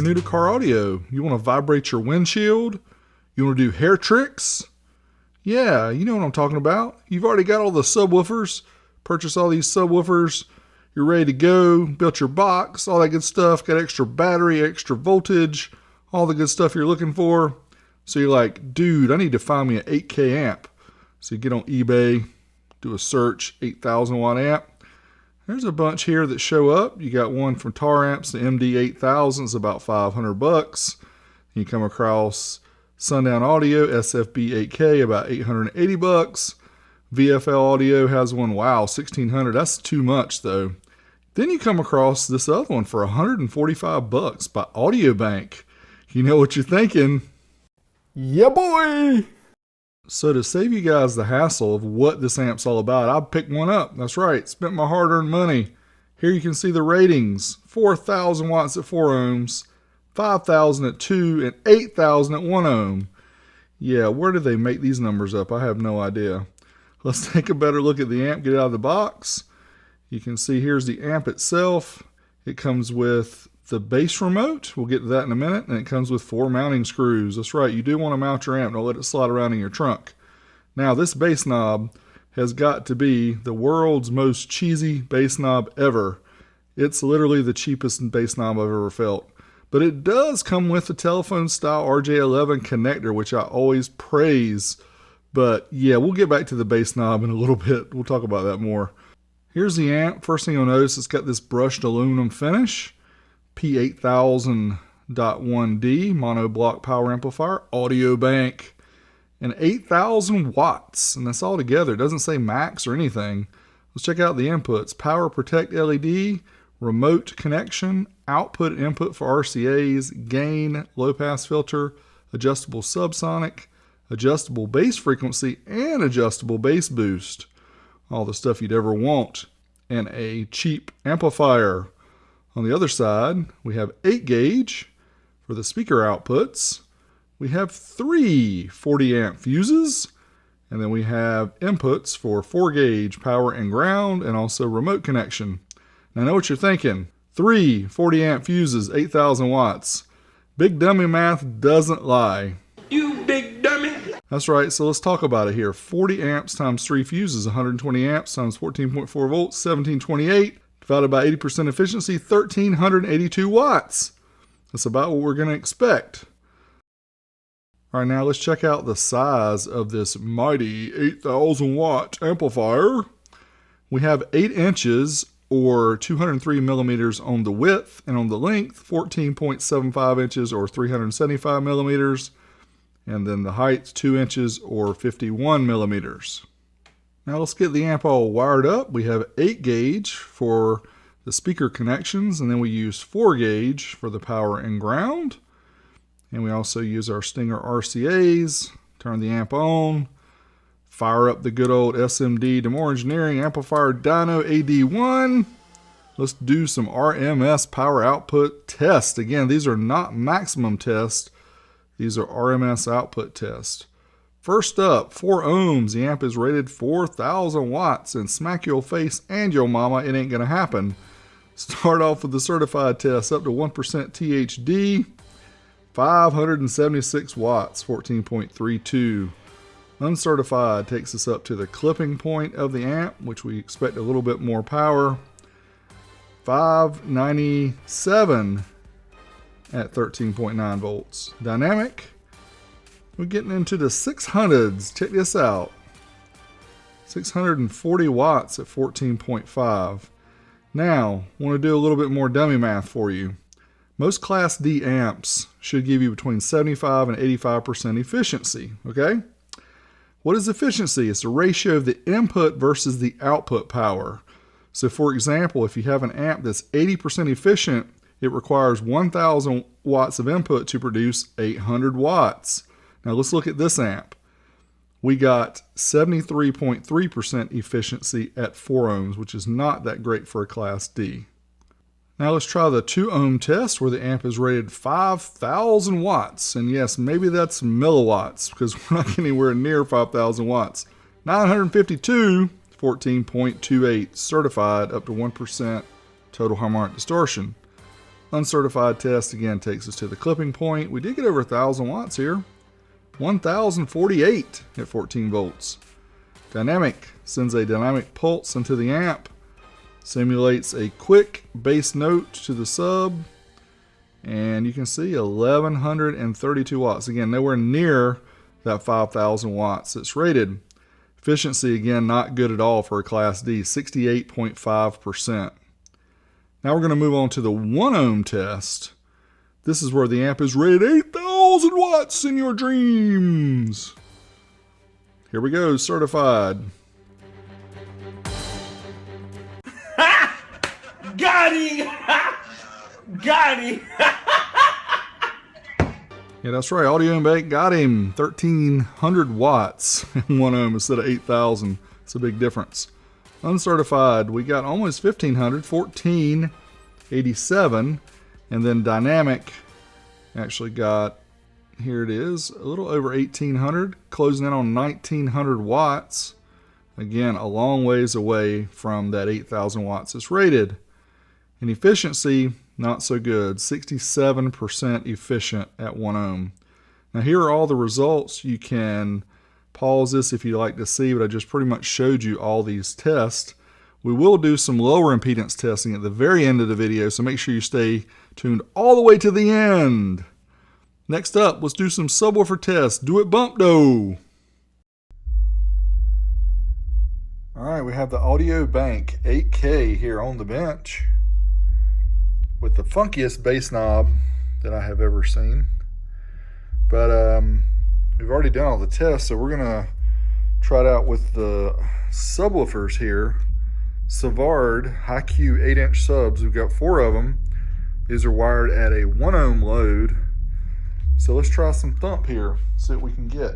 new to car audio. You want to vibrate your windshield? You want to do hair tricks? Yeah, you know what I'm talking about. You've already got all the subwoofers. Purchase all these subwoofers. You're ready to go. Built your box, all that good stuff. Got extra battery, extra voltage, all the good stuff you're looking for. So you're like, dude, I need to find me an 8K amp. So you get on eBay, do a search, 8,000 watt amp. There's a bunch here that show up. You got one from Tar Amps, the MD8000 is about $500. You come across Sundown Audio, SFB 8K, about $880. VFL Audio has one, wow, $1,600. That's too much though. Then you come across this other one for $145 by Audiobank. You know what you're thinking? Yeah, boy! So to save you guys the hassle of what this amp's all about, I picked one up. That's right, spent my hard-earned money. Here you can see the ratings. 4,000 watts at 4 ohms, 5,000 at 2, and 8,000 at 1 ohm. Yeah, where did they make these numbers up? I have no idea. Let's take a better look at the amp, get it out of the box. You can see here's the amp itself. It comes with the bass remote. We'll get to that in a minute. And it comes with 4 mounting screws. That's right, you do want to mount your amp. Don't let it slide around in your trunk. Now this bass knob has got to be the world's most cheesy bass knob ever. It's literally the cheapest bass knob I've ever felt. But it does come with the telephone style RJ11 connector, which I always praise. But yeah, we'll get back to the bass knob in a little bit. We'll talk about that more. Here's the amp. First thing you'll notice, it's got this brushed aluminum finish. P8000.1D monoblock power amplifier, Audiobank, and 8,000 watts. And that's all together. It doesn't say max or anything. Let's check out the inputs. Power protect LED, remote connection, output input for RCAs, gain, low pass filter, adjustable subsonic, adjustable bass frequency, and adjustable bass boost. All the stuff you'd ever want. And a cheap amplifier. On the other side, we have 8 gauge for the speaker outputs. We have 3 40 amp fuses. And then we have inputs for 4 gauge power and ground and also remote connection. Now I know what you're thinking. 3 40 amp fuses, 8,000 watts. Big dummy math doesn't lie. You big dummy. That's right, so let's talk about it here. 40 amps times 3 fuses, 120 amps times 14.4 volts, 1728, divided by 80% efficiency, 1,382 watts. That's about what we're going to expect. All right, now let's check out the size of this mighty 8,000 watt amplifier. We have 8 inches or 203 millimeters on the width, and on the length, 14.75 inches or 375 millimeters. And then the height, 2 inches or 51 millimeters. Now let's get the amp all wired up. We have 8 gauge for the speaker connections, and then we use 4 gauge for the power and ground. And we also use our Stinger RCAs, turn the amp on, fire up the good old SMD Demore Engineering Amplifier Dyno AD1. Let's do some RMS power output tests. Again, these are not maximum tests. These are RMS output tests. First up, 4 ohms. The amp is rated 4,000 watts. And smack your face and your mama, it ain't gonna happen. Start off with the certified test up to 1% THD. 576 watts, 14.32. Uncertified takes us up to the clipping point of the amp, which we expect a little bit more power. 597 at 13.9 volts. Dynamic, we're getting into the 600s. Check this out. 640 watts at 14.5. Now, I want to do a little bit more dummy math for you. Most Class D amps should give you between 75 and 85% efficiency, okay? What is efficiency? It's the ratio of the input versus the output power. So for example, if you have an amp that's 80% efficient, it requires 1,000 watts of input to produce 800 watts. Now let's look at this amp. We got 73.3% efficiency at 4 ohms, which is not that great for a Class D. Now let's try the 2 ohm test where the amp is rated 5,000 watts. And yes, maybe that's milliwatts because we're not getting anywhere near 5,000 watts. 952, 14.28, certified up to 1% total harmonic distortion. Uncertified test again takes us to the clipping point. We did get over 1,000 watts here. 1,048 at 14 volts. Dynamic sends a dynamic pulse into the amp. Simulates a quick bass note to the sub. And you can see 1,132 watts. Again, nowhere near that 5,000 watts it's rated. Efficiency, again, not good at all for a Class D, 68.5%. Now we're going to move on to the 1 ohm test. This is where the amp is rated 8,000 watts in your dreams. Here we go, certified. Got him! Got him! Yeah, that's right. Audiobank got him 1,300 watts in 1 ohm instead of 8,000. It's a big difference. Uncertified, we got almost 1,500, 1,487. And then dynamic actually got, here it is, a little over 1,800, closing in on 1,900 watts. Again, a long ways away from that 8,000 watts it's rated. And efficiency, not so good, 67% efficient at 1 ohm. Now here are all the results. You can pause this if you'd like to see, but I just pretty much showed you all these tests. We will do some lower impedance testing at the very end of the video, so make sure you stay tuned all the way to the end. Next up, let's do some subwoofer tests. Do it bump though. All right, we have the Audiobank 8K here on the bench with the funkiest bass knob that I have ever seen. But we've already done all the tests, so we're gonna try it out with the subwoofers here. Savard High-Q 8-inch subs. We've got 4 of them. These are wired at a 1 ohm load. So let's try some thump here, see what we can get.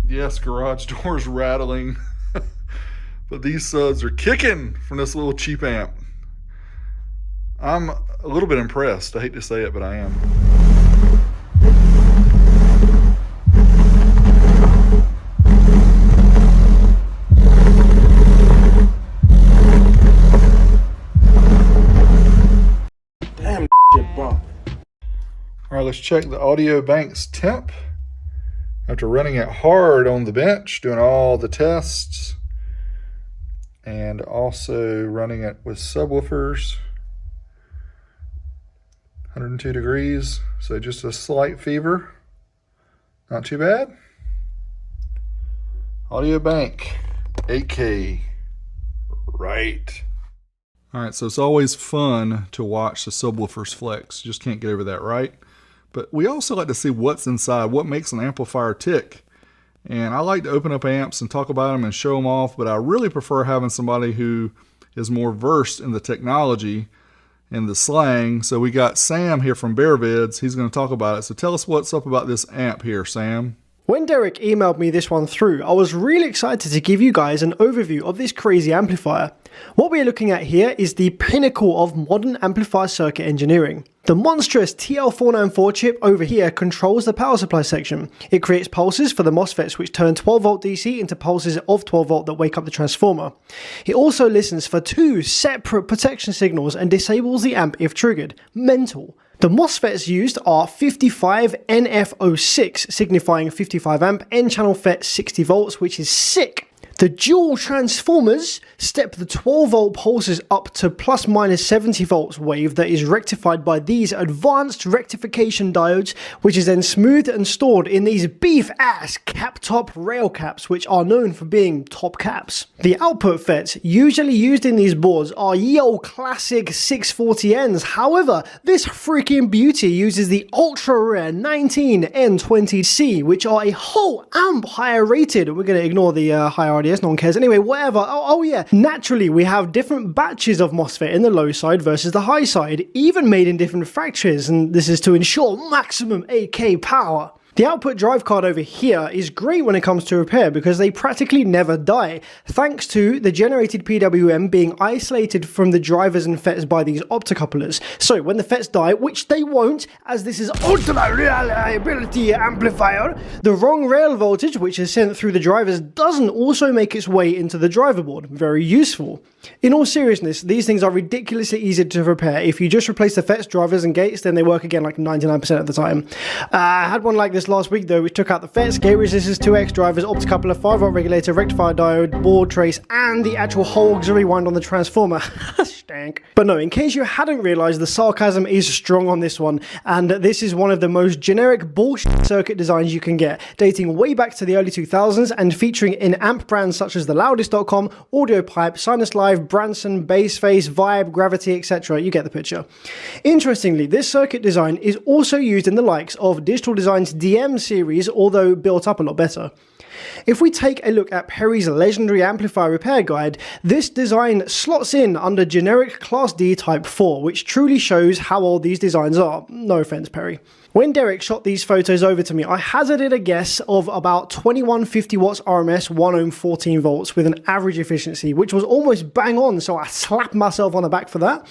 Yes, garage doors rattling, but these suds are kicking from this little cheap amp. I'm a little bit impressed. I hate to say it, but I am. Damn, shit bump. All right, let's check the Audiobank's temp. After running it hard on the bench, doing all the tests, and also running it with subwoofers, 102 degrees, so just a slight fever. Not too bad. Audiobank 8K. Right. All right, so it's always fun to watch the subwoofers flex. You just can't get over that, right? But we also like to see what's inside, what makes an amplifier tick. And I like to open up amps and talk about them and show them off, but I really prefer having somebody who is more versed in the technology and the slang. So we got Sam here from Bear Vids. He's going to talk about it. So tell us what's up about this amp here, Sam. When Derek emailed me this one through, I was really excited to give you guys an overview of this crazy amplifier. What we are looking at here is the pinnacle of modern amplifier circuit engineering. The monstrous TL494 chip over here controls the power supply section. It creates pulses for the MOSFETs which turn 12 volt DC into pulses of 12 volt that wake up the transformer. It also listens for 2 separate protection signals and disables the amp if triggered. Mental. The MOSFETs used are 55NF06, signifying 55 amp, N-channel FET 60 volts, which is sick. The dual transformers step the 12 volt pulses up to plus minus 70 volts wave that is rectified by these advanced rectification diodes, which is then smoothed and stored in these beef ass cap top rail caps, which are known for being top caps. The output FETs usually used in these boards are yo classic 640Ns. However, this freaking beauty uses the ultra rare 19N20C, which are a whole amp higher rated. We're going to ignore the higher RDS, no one cares. Anyway, whatever. Oh yeah, naturally we have different batches of MOSFET in the low side versus the high side, even made in different factories, and this is to ensure maximum 8K power. The output drive card over here is great when it comes to repair because they practically never die, thanks to the generated PWM being isolated from the drivers and FETs by these optocouplers. So when the FETs die, which they won't, as this is ultra reliability amplifier, the wrong rail voltage which is sent through the drivers doesn't also make its way into the driver board. Very useful. In all seriousness, these things are ridiculously easy to repair. If you just replace the FETs, drivers and gates, then they work again like 99% of the time. I had one like this last week though, which took out the FETs, gate resistors, 2X drivers, optocoupler, 5-volt regulator, rectifier diode, board trace, and the actual whole auxiliary wind on the transformer. Stank. But no, in case you hadn't realized, the sarcasm is strong on this one, and this is one of the most generic bullshit circuit designs you can get, dating way back to the early 2000s and featuring in amp brands such as the Loudest.com, AudioPipe, Sinus Live, Branson, Bassface, Vibe, Gravity, etc. You get the picture. Interestingly, this circuit design is also used in the likes of Digital Design's DM series, although built up a lot better. If we take a look at Perry's legendary amplifier repair guide, this design slots in under generic Class D Type 4, which truly shows how old these designs are. No offense, Perry. When Derek shot these photos over to me, I hazarded a guess of about 2150 watts RMS, 1 ohm, 14 volts with an average efficiency, which was almost bang on, so I slapped myself on the back for that.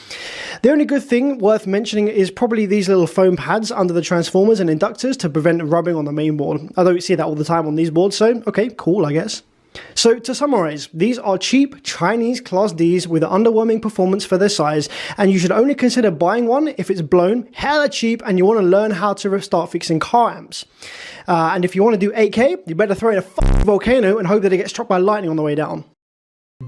The only good thing worth mentioning is probably these little foam pads under the transformers and inductors to prevent rubbing on the main board. I don't see that all the time on these boards, so okay, cool, I guess. So to summarize, these are cheap Chinese Class Ds with underwhelming performance for their size, and you should only consider buying one if it's blown, hella cheap, and you want to learn how to start fixing car amps. And if you want to do 8K, you better throw in a volcano and hope that it gets struck by lightning on the way down.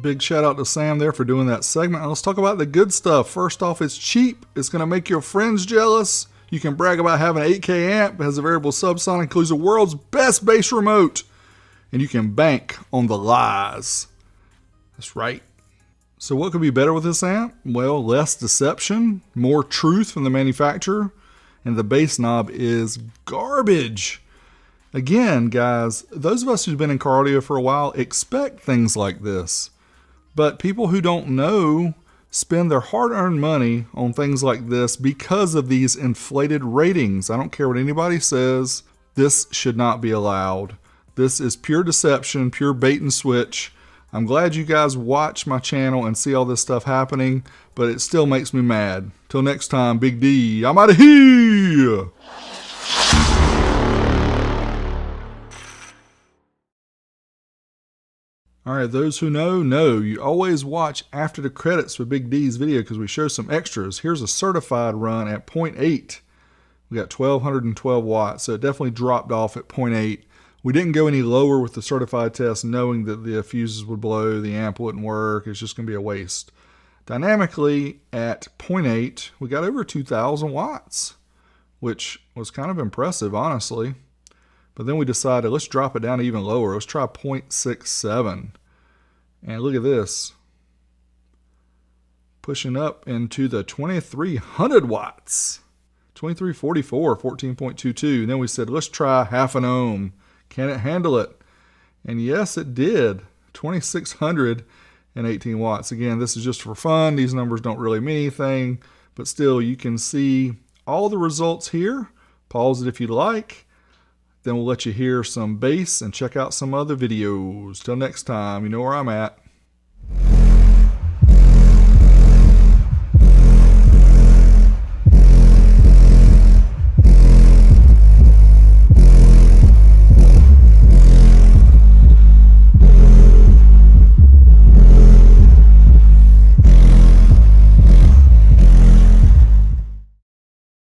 Big shout out to Sam there for doing that segment. And let's talk about the good stuff. First off, it's cheap. It's going to make your friends jealous. You can brag about having an 8K amp. It has a variable subsonic, includes the world's best bass remote. And you can bank on the lies. That's right. So what could be better with this amp? Well, less deception, more truth from the manufacturer, and the bass knob is garbage. Again, guys, those of us who've been in car audio for a while expect things like this. But people who don't know spend their hard-earned money on things like this because of these inflated ratings. I don't care what anybody says. This should not be allowed. This is pure deception, pure bait and switch. I'm glad you guys watch my channel and see all this stuff happening, but it still makes me mad. Till next time, Big D, I'm out of here! Alright, those who know. You always watch after the credits for Big D's video because we show some extras. Here's a certified run at 0.8. We got 1212 watts, so it definitely dropped off at 0.8. We didn't go any lower with the certified test knowing that the fuses would blow, the amp wouldn't work, it's just going to be a waste. Dynamically at 0.8, we got over 2,000 watts, which was kind of impressive, honestly. But then we decided, let's drop it down even lower. Let's try 0.67. And look at this. Pushing up into the 2,300 watts. 2344, 14.22. And then we said, let's try half an ohm. Can it handle it? And yes, it did. 2,618 watts. Again, this is just for fun. These numbers don't really mean anything, but still you can see all the results here. Pause it if you like. Then we'll let you hear some bass and check out some other videos. Till next time, you know where I'm at.